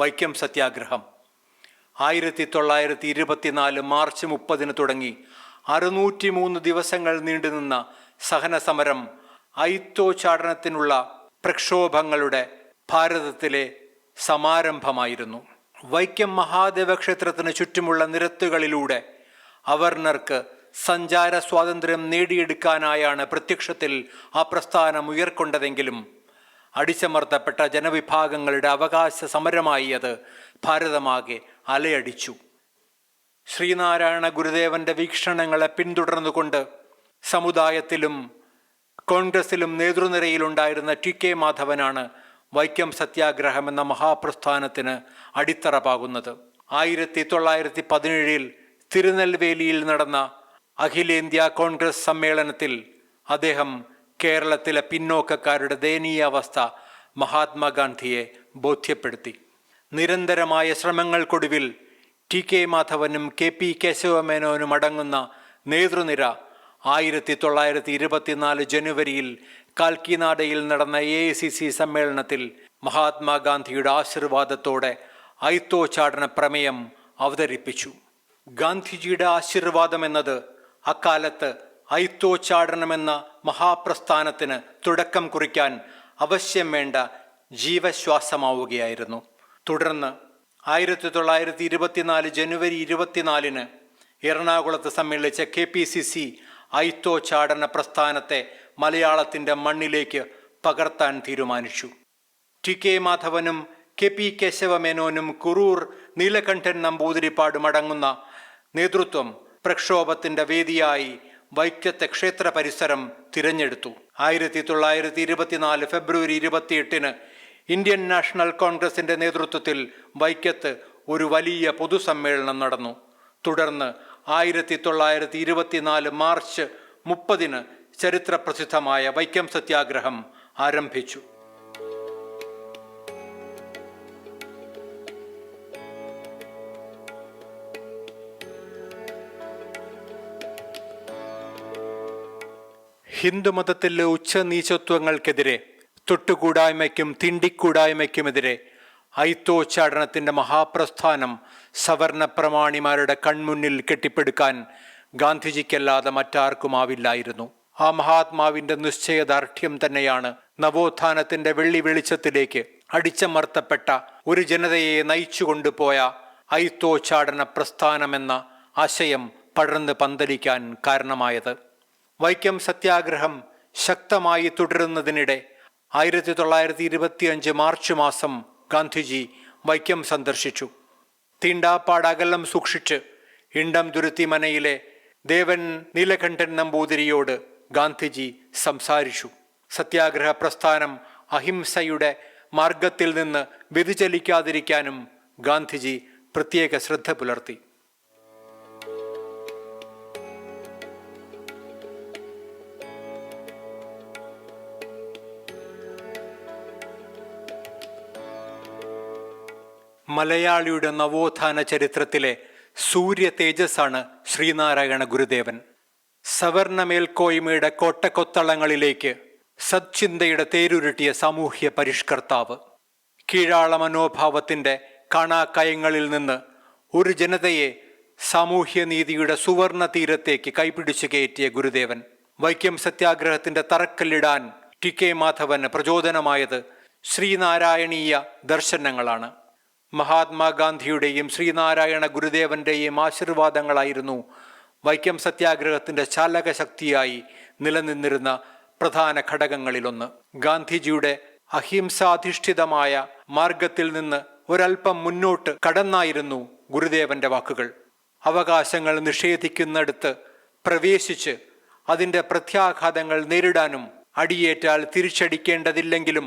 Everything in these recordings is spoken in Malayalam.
വൈക്കം സത്യാഗ്രഹം 1924 മാർച്ച് 30 തുടങ്ങി 603 ദിവസങ്ങൾ നീണ്ടുനിന്ന സഹനസമരം അയിത്തോച്ചാടനത്തിനുള്ള പ്രക്ഷോഭങ്ങളുടെ ഭാരതത്തിലെ സമാരംഭമായിരുന്നു. വൈക്കം മഹാദേവ ക്ഷേത്രത്തിന് ചുറ്റുമുള്ള നിരത്തുകളിലൂടെ അവർണർക്ക് സഞ്ചാര സ്വാതന്ത്ര്യം നേടിയെടുക്കാനായാണ് പ്രത്യക്ഷത്തിൽ ആ പ്രസ്ഥാനം ഉയർക്കൊണ്ടതെങ്കിലും അടിച്ചമർത്തപ്പെട്ട ജനവിഭാഗങ്ങളുടെ അവകാശ സമരമായി അത് ഭാരതമാകെ അലയടിച്ചു. ശ്രീനാരായണ ഗുരുദേവന്റെ വീക്ഷണങ്ങളെ പിന്തുടർന്നുകൊണ്ട് സമുദായത്തിലും കോൺഗ്രസിലും നേതൃനിരയിലുണ്ടായിരുന്ന ടി.കെ. മാധവനാണ് വൈക്കം സത്യാഗ്രഹം എന്ന മഹാപ്രസ്ഥാനത്തിന് അടിത്തറ പാകുന്നത്. 1917 തിരുനെൽവേലിയിൽ നടന്ന അഖിലേന്ത്യാ കോൺഗ്രസ് സമ്മേളനത്തിൽ അദ്ദേഹം കേരളത്തിലെ പിന്നോക്കക്കാരുടെ ദയനീയാവസ്ഥ മഹാത്മാഗാന്ധിയെ ബോധ്യപ്പെടുത്തി. നിരന്തരമായ ശ്രമങ്ങൾക്കൊടുവിൽ ടി.കെ. മാധവനും കെ.പി. കേശവമേനോനും അടങ്ങുന്ന നേതൃനിര 1924 ജനുവരിയിൽ കാൽക്കിനാഡയിൽ നടന്ന AICC സമ്മേളനത്തിൽ മഹാത്മാഗാന്ധിയുടെ ആശീർവാദത്തോടെ അയിത്തോച്ചാടന പ്രമേയം അവതരിപ്പിച്ചു. ഗാന്ധിജിയുടെ ആശീർവാദം എന്നത് അക്കാലത്ത് അയിത്തോച്ചാടനമെന്ന മഹാപ്രസ്ഥാനത്തിന് തുടക്കം കുറിക്കാൻ അവശ്യം വേണ്ട ജീവശ്വാസമാവുകയായിരുന്നു. തുടർന്ന് 1924 ജനുവരി 24 എറണാകുളത്ത് സമ്മേളിച്ച KPCC അയിത്തോച്ചാടന പ്രസ്ഥാനത്തെ മലയാളത്തിൻ്റെ മണ്ണിലേക്ക് പകർത്താൻ തീരുമാനിച്ചു. ടി.കെ. മാധവനും കെ.പി. കേശവമേനോനും കുറൂർ നീലകണ്ഠൻ നമ്പൂതിരിപ്പാടും അടങ്ങുന്ന നേതൃത്വം പ്രക്ഷോഭത്തിൻ്റെ വേദിയായി വൈക്കത്തെ ക്ഷേത്ര പരിസരം തിരഞ്ഞെടുത്തു. 1924 ഫെബ്രുവരി 28 ഇന്ത്യൻ നാഷണൽ കോൺഗ്രസിൻ്റെ നേതൃത്വത്തിൽ വൈക്കത്ത് ഒരു വലിയ പൊതുസമ്മേളനം നടന്നു. തുടർന്ന് 1924 മാർച്ച് 30 ചരിത്രപ്രസിദ്ധമായ വൈക്കം സത്യാഗ്രഹം ആരംഭിച്ചു. ഹിന്ദുമതത്തിലെ ഉച്ചനീചത്വങ്ങൾക്കെതിരെ, തൊട്ടുകൂടായ്മയ്ക്കും തിണ്ടിക്കൂടായ്മയ്ക്കുമെതിരെ അയിത്തോച്ചാടനത്തിൻ്റെ മഹാപ്രസ്ഥാനം സവർണ പ്രമാണിമാരുടെ കൺമുന്നിൽ കെട്ടിപ്പടുക്കാൻ ഗാന്ധിജിക്കല്ലാതെ മറ്റാർക്കുമാവില്ലായിരുന്നു. ആ മഹാത്മാവിൻ്റെ നിശ്ചയദാർഢ്യം തന്നെയാണ് നവോത്ഥാനത്തിൻ്റെ വെള്ളി വെളിച്ചത്തിലേക്ക് അടിച്ചമർത്തപ്പെട്ട ഒരു ജനതയെ നയിച്ചു കൊണ്ടുപോയ അയിത്തോച്ചാടന പ്രസ്ഥാനമെന്ന ആശയം പടർന്ന് പന്തലിക്കാൻ കാരണമായത്. വൈക്കം സത്യാഗ്രഹം ശക്തമായി തുടരുന്നതിനിടെ 1925 മാർച്ച് മാസം ഗാന്ധിജി വൈക്കം സന്ദർശിച്ചു. തീണ്ടാപ്പാട് അകലം സൂക്ഷിച്ച് ഇണ്ടംതുരുത്തി മനയിലെ ദേവൻ നീലകണ്ഠൻ നമ്പൂതിരിയോട് ഗാന്ധിജി സംസാരിച്ചു. സത്യാഗ്രഹ പ്രസ്ഥാനം അഹിംസയുടെ മാർഗത്തിൽ നിന്ന് വ്യതിചലിക്കാതിരിക്കാനും ഗാന്ധിജി പ്രത്യേക ശ്രദ്ധ പുലർത്തി. മലയാളിയുടെ നവോത്ഥാന ചരിത്രത്തിലെ സൂര്യ തേജസ്സാണ് ശ്രീനാരായണ ഗുരുദേവൻ. സവർണ മേൽക്കോയ്മയുടെ കോട്ടക്കൊത്തളങ്ങളിലേക്ക് സദ്ചിന്തയുടെ തേരുരുട്ടിയ സാമൂഹ്യ പരിഷ്കർത്താവ്. കീഴാള മനോഭാവത്തിൻ്റെ കാണാക്കയങ്ങളിൽ നിന്ന് ഒരു ജനതയെ സാമൂഹ്യനീതിയുടെ സുവർണ തീരത്തേക്ക് കൈപിടിച്ചു കയറ്റിയ ഗുരുദേവൻ. വൈക്കം സത്യാഗ്രഹത്തിൻ്റെ തറക്കല്ലിടാൻ ടി.കെ. മാധവന് പ്രചോദനമായത് ശ്രീനാരായണീയ ദർശനങ്ങളാണ്. മഹാത്മാഗാന്ധിയുടെയും ശ്രീനാരായണ ഗുരുദേവന്റെയും ആശീർവാദങ്ങളായിരുന്നു വൈക്കം സത്യാഗ്രഹത്തിൻ്റെ ചാലകശക്തിയായി നിലനിന്നിരുന്ന പ്രധാന ഘടകങ്ങളിലൊന്ന്. ഗാന്ധിജിയുടെ അഹിംസാധിഷ്ഠിതമായ മാർഗത്തിൽ നിന്ന് ഒരൽപ്പം മുന്നോട്ട് കടന്നായിരുന്നു ഗുരുദേവന്റെ വാക്കുകൾ. അവകാശങ്ങൾ നിഷേധിക്കുന്നിടത്ത് പ്രവേശിച്ച് അതിൻ്റെ പ്രത്യാഘാതങ്ങൾ നേരിടാനും അടിയേറ്റാൽ തിരിച്ചടിക്കേണ്ടതില്ലെങ്കിലും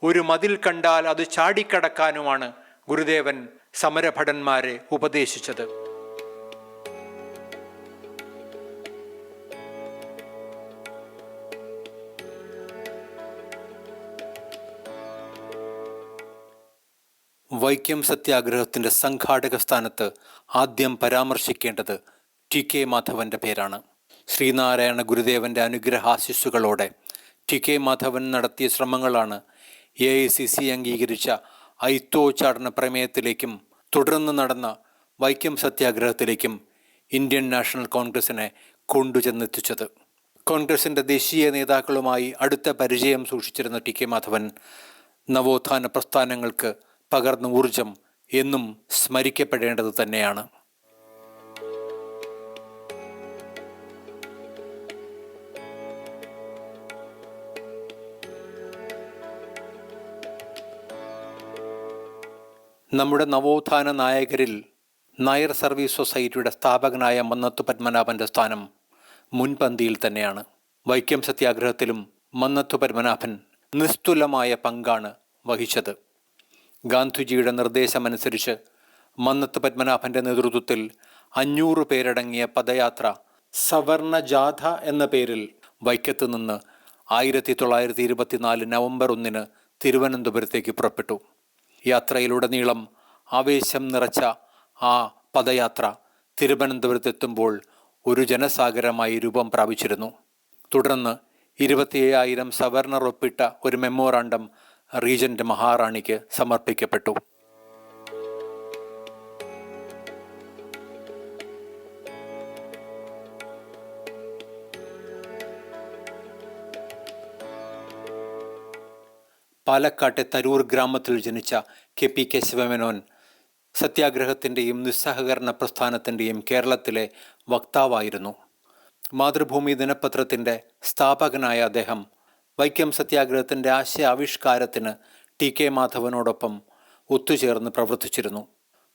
ഒരു മതിൽ കണ്ടാൽ അത് ചാടിക്കടക്കാനുമാണ് ഗുരുദേവൻ സമരഭടന്മാരെ ഉപദേശിച്ചത്. വൈക്കം സത്യാഗ്രഹത്തിൻ്റെ സംഘാടക സ്ഥാനത്ത് ആദ്യം പരാമർശിക്കേണ്ടത് ടി.കെ. മാധവന്റെ പേരാണ്. ശ്രീനാരായണ ഗുരുദേവന്റെ അനുഗ്രഹാശിസ്സുകളോടെ ടി.കെ. മാധവൻ നടത്തിയ ശ്രമങ്ങളാണ് AICC അംഗീകരിച്ച ഐത്തോച്ചാടന പ്രമേയത്തിലേക്കും തുടർന്ന് നടന്ന വൈക്കം സത്യാഗ്രഹത്തിലേക്കും ഇന്ത്യൻ നാഷണൽ കോൺഗ്രസിനെ കൊണ്ടുചെന്നെത്തിച്ചത്. കോൺഗ്രസിൻ്റെ ദേശീയ നേതാക്കളുമായി അടുത്ത പരിചയം സൂക്ഷിച്ചിരുന്ന ടി കെ മാധവൻ നവോത്ഥാന പ്രസ്ഥാനങ്ങൾക്ക് പകർന്ന ഊർജം എന്നും സ്മരിക്കപ്പെടേണ്ടത് തന്നെയാണ്. നമ്മുടെ നവോത്ഥാന നായകരിൽ നായർ സർവീസ് സൊസൈറ്റിയുടെ സ്ഥാപകനായ മന്നത്തു പത്മനാഭൻ്റെ സ്ഥാനം മുൻപന്തിയിൽ തന്നെയാണ്. വൈക്കം സത്യാഗ്രഹത്തിലും മന്നത്തു പത്മനാഭൻ നിസ്തുലമായ പങ്കാണ് വഹിച്ചത്. ഗാന്ധിജിയുടെ നിർദ്ദേശമനുസരിച്ച് മന്നത്തു പത്മനാഭൻ്റെ നേതൃത്വത്തിൽ 500 പേരടങ്ങിയ പദയാത്ര സവർണ ജാഥ എന്ന പേരിൽ വൈക്കത്ത് നിന്ന് 1924 നവംബർ 1 തിരുവനന്തപുരത്തേക്ക് പുറപ്പെട്ടു. യാത്രയിലുടനീളം ആവേശം നിറച്ച ആ പദയാത്ര തിരുവനന്തപുരത്തെത്തുമ്പോൾ ഒരു ജനസാഗരമായി രൂപം പ്രാപിച്ചിരുന്നു. തുടർന്ന് 27,000 സവർണർ ഒപ്പിട്ട ഒരു മെമ്മോറാണ്ടം റീജന്റ് മഹാറാണിക്ക് സമർപ്പിക്കപ്പെട്ടു. പാലക്കാട്ടെ തരൂർ ഗ്രാമത്തിൽ ജനിച്ച കെ.പി. കേശവമേനോൻ സത്യാഗ്രഹത്തിൻ്റെയും നിസ്സഹകരണ പ്രസ്ഥാനത്തിൻ്റെയും കേരളത്തിലെ വക്താവായിരുന്നു. മാതൃഭൂമി ദിനപത്രത്തിൻ്റെ സ്ഥാപകനായ അദ്ദേഹം വൈക്കം സത്യാഗ്രഹത്തിൻ്റെ ആശയാവിഷ്കാരത്തിന് ടി കെ മാധവനോടൊപ്പം ഒത്തുചേർന്ന് പ്രവർത്തിച്ചിരുന്നു.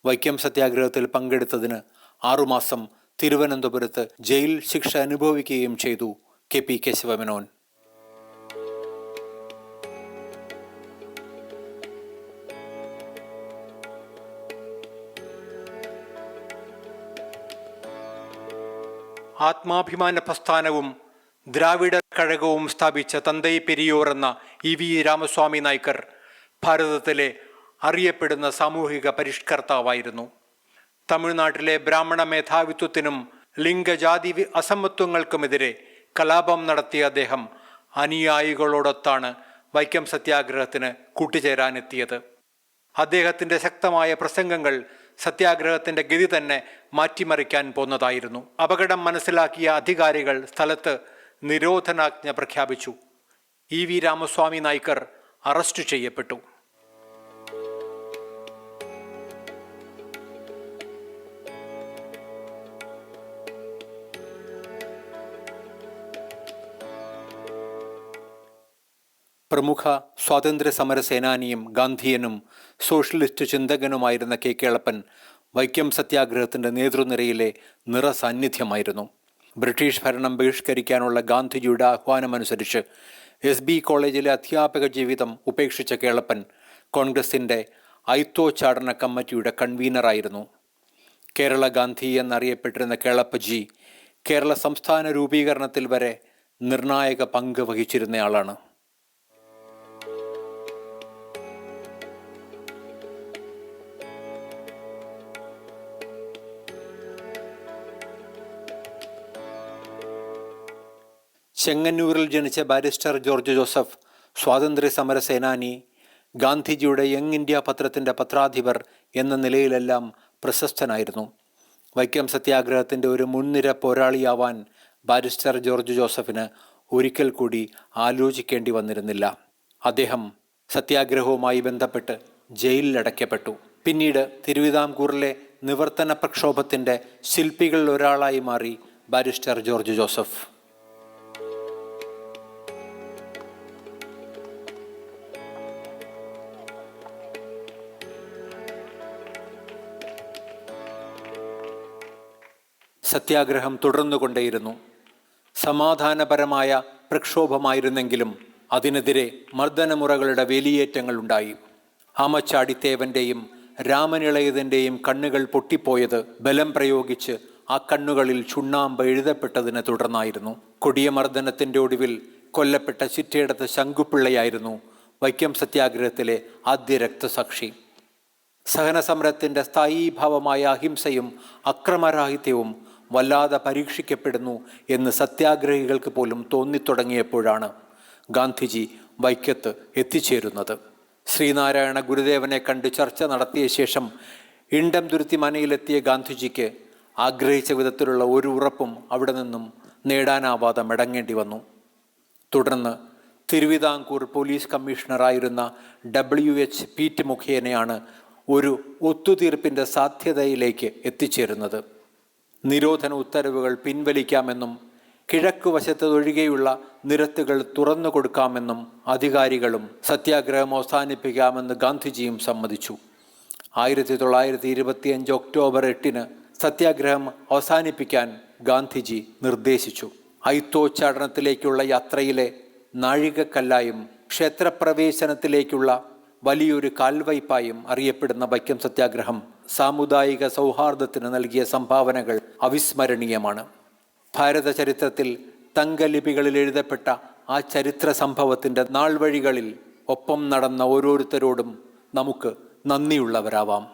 വൈക്കം സത്യാഗ്രഹത്തിൽ പങ്കെടുത്തതിന് 6 മാസം തിരുവനന്തപുരത്ത് ജയിൽ ശിക്ഷ അനുഭവിക്കുകയും ചെയ്തു കെ.പി. കേശവമേനോൻ. ആത്മാഭിമാന പ്രസ്ഥാനവും ദ്രാവിഡ കഴകവും സ്ഥാപിച്ച തന്തൈ പെരിയോർ എന്ന ഇ.വി. രാമസ്വാമി നായ്ക്കർ ഭാരതത്തിലെ അറിയപ്പെടുന്ന സാമൂഹിക പരിഷ്കർത്താവായിരുന്നു. തമിഴ്നാട്ടിലെ ബ്രാഹ്മണ മേധാവിത്വത്തിനും ലിംഗജാതി അസമത്വങ്ങൾക്കുമെതിരെ കലാപം നടത്തിയ അദ്ദേഹം അനുയായികളോടൊത്താണ് വൈക്കം സത്യാഗ്രഹത്തിന് കൂട്ടുചേരാനെത്തിയത്. അദ്ദേഹത്തിൻ്റെ ശക്തമായ പ്രസംഗങ്ങൾ സത്യാഗ്രഹത്തിൻ്റെ ഗതി തന്നെ മാറ്റിമറിക്കാൻ പോന്നതായിരുന്നു. അപകടം മനസ്സിലാക്കിയ അധികാരികൾ സ്ഥലത്ത് നിരോധനാജ്ഞ പ്രഖ്യാപിച്ചു. ഇ.വി. രാമസ്വാമി നായ്ക്കർ അറസ്റ്റ് ചെയ്യപ്പെട്ടു. പ്രമുഖ സ്വാതന്ത്ര്യ സമര സേനാനിയും ഗാന്ധിയനും സോഷ്യലിസ്റ്റ് ചിന്തകനുമായിരുന്ന കെ കേളപ്പൻ വൈക്കം സത്യാഗ്രഹത്തിൻ്റെ നേതൃനിരയിലെ നിറസാന്നിധ്യമായിരുന്നു. ബ്രിട്ടീഷ് ഭരണം ബഹിഷ്കരിക്കാനുള്ള ഗാന്ധിജിയുടെ ആഹ്വാനമനുസരിച്ച് SB കോളേജിലെ അധ്യാപക ജീവിതം ഉപേക്ഷിച്ച കേളപ്പൻ കോൺഗ്രസിൻ്റെ ഐത്തോച്ചാടന കമ്മിറ്റിയുടെ കൺവീനറായിരുന്നു. കേരള ഗാന്ധി എന്നറിയപ്പെട്ടിരുന്ന കേളപ്പജി കേരള സംസ്ഥാന രൂപീകരണത്തിൽ വരെ നിർണായക പങ്ക് വഹിച്ചിരുന്നയാളാണ്. ചെങ്ങന്നൂരിൽ ജനിച്ച ബാരിസ്റ്റർ ജോർജ് ജോസഫ് സ്വാതന്ത്ര്യ സമര സേനാനി, ഗാന്ധിജിയുടെ യങ് ഇന്ത്യ പത്രത്തിൻ്റെ പത്രാധിപർ എന്ന നിലയിലെല്ലാം പ്രശസ്തനായിരുന്നു. വൈക്കം സത്യാഗ്രഹത്തിൻ്റെ ഒരു മുൻനിര പോരാളിയാവാൻ ബാരിസ്റ്റർ ജോർജ് ജോസഫിന് ഒരിക്കൽ കൂടി ആലോചിക്കേണ്ടി വന്നിരുന്നില്ല. അദ്ദേഹം സത്യാഗ്രഹവുമായി ബന്ധപ്പെട്ട് ജയിലിലടയ്ക്കപ്പെട്ടു. പിന്നീട് തിരുവിതാംകൂറിലെ നിവർത്തന പ്രക്ഷോഭത്തിൻ്റെ ശില്പികളിൽ ഒരാളായി മാറി ബാരിസ്റ്റർ ജോർജ് ജോസഫ്. സത്യാഗ്രഹം തുടർന്നുകൊണ്ടേയിരുന്നു. സമാധാനപരമായ പ്രക്ഷോഭമായിരുന്നെങ്കിലും അതിനെതിരെ മർദ്ദനമുറകളുടെ വേലിയേറ്റങ്ങളുണ്ടായി. ആമച്ചാടിത്തേവൻ്റെയും രാമനിളയതിൻ്റെയും കണ്ണുകൾ പൊട്ടിപ്പോയത് ബലം പ്രയോഗിച്ച് ആ കണ്ണുകളിൽ ചുണ്ണാമ്പ് എഴുതപ്പെട്ടതിനെ തുടർന്നായിരുന്നു. കൊടിയ മർദ്ദനത്തിൻ്റെ ഒടുവിൽ കൊല്ലപ്പെട്ട ചിറ്റയിടത്ത് ശങ്കുപിള്ളയായിരുന്നു വൈക്കം സത്യാഗ്രഹത്തിലെ ആദ്യ രക്തസാക്ഷി. സഹനസമരത്തിൻ്റെ സ്ഥായീഭാവമായ അഹിംസയും അക്രമരാഹിത്യവും വല്ലാതെ പരീക്ഷിക്കപ്പെടുന്നു എന്ന് സത്യാഗ്രഹികൾക്ക് പോലും തോന്നിത്തുടങ്ങിയപ്പോഴാണ് ഗാന്ധിജി വൈക്കത്ത് എത്തിച്ചേരുന്നത്. ശ്രീനാരായണ ഗുരുദേവനെ കണ്ട് ചർച്ച നടത്തിയ ശേഷം ഇണ്ടംതുരുത്തി മനയിലെത്തിയ ഗാന്ധിജിക്ക് ആഗ്രഹിച്ച വിധത്തിലുള്ള ഒരു ഉറപ്പും അവിടെ നിന്നും നേടാനാവാതെ മടങ്ങേണ്ടി വന്നു. തുടർന്ന് തിരുവിതാംകൂർ പോലീസ് കമ്മീഷണറായിരുന്ന WH പീറ്റ് മുഖേനയാണ് ഒരു ഒത്തുതീർപ്പിൻ്റെ സാധ്യതയിലേക്ക് എത്തിച്ചേരുന്നത്. നിരോധന ഉത്തരവുകൾ പിൻവലിക്കാമെന്നും കിഴക്കുവശത്തൊഴികെയുള്ള നിരത്തുകൾ തുറന്നു കൊടുക്കാമെന്നും അധികാരികളും സത്യാഗ്രഹം അവസാനിപ്പിക്കാമെന്ന് ഗാന്ധിജിയും സമ്മതിച്ചു. 1925 ഒക്ടോബർ 8 സത്യാഗ്രഹം അവസാനിപ്പിക്കാൻ ഗാന്ധിജി നിർദ്ദേശിച്ചു. അയിത്തോച്ചാടനത്തിലേക്കുള്ള യാത്രയിലെ നാഴികക്കല്ലായും ക്ഷേത്രപ്രവേശനത്തിലേക്കുള്ള വലിയൊരു കാൽവയ്പായും അറിയപ്പെടുന്ന വൈക്കം സത്യാഗ്രഹം സാമുദായിക സൗഹാർദ്ദത്തിന് നൽകിയ സംഭാവനകൾ അവിസ്മരണീയമാണ്. ഭാരത ചരിത്രത്തിൽ തങ്കലിപികളിൽ എഴുതപ്പെട്ട ആ ചരിത്ര സംഭവത്തിൻ്റെ നാൾവഴികളിൽ ഒപ്പം നടന്ന ഓരോരുത്തരോടും നമുക്ക് നന്ദിയുള്ളവരാവാം.